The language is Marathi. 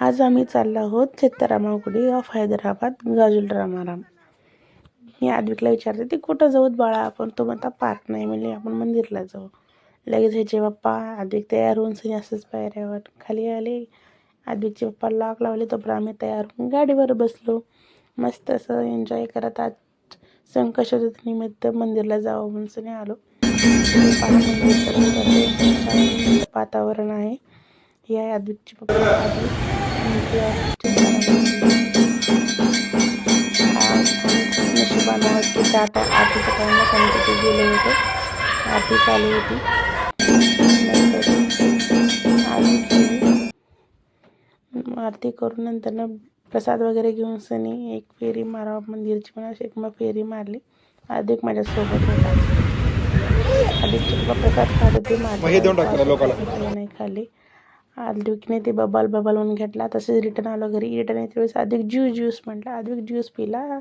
आज आम्ही चाललो आहोत सीतारामापुरी ऑफ हैदराबाद गाजुल रामाराम. मी आद्विकला विचारते ती कुठं जाऊ बाळा आपण. तो म्हणता पार्क नाही म्हणजे आपण मंदिरला जाऊ. लगेच ह्याचे पप्पा आद्विक तयार होऊन सनी असंच पायऱ्यावर खाली आले. आद्विकचे पप्पा लॉक लावले तोपर्यंत आम्ही तयार होऊन गाडीवर बसलो. मस्त असं एन्जॉय करत आज संकष्टचतुर्थीनिमित्त मंदिरला जावं म्हणून सनी आलो. पहा मंदिरचं खूप असं छान वातावरण आहे. हे आहे आद्विकचे पप्पा आद्विक आणि ते आहे आम्ही खूप नशिबानं आहोत की त्या आरतीच्या टाईमलाच आम्ही तिथे गेलो होतो. आरती चालू होती. मस्त आरती केली. आरती करून नंतर प्रसाद वगैरे घेऊन सनी एक फेरी मारावं मंदिरची पण अशी एक मग फेरी मारली. आद्विक माझ्यासोबत होता. आद्विकचे पप्पा प्रसाद खात होते. माझे नाही खाल्ले. आद्विकने ते बबल म्हणून घेतला. तसेच रिटर्न आलो घरी. रिटर्न येते वेळेस आद्विक ज्यूस म्हटला. आद्विक ज्यूस पिला.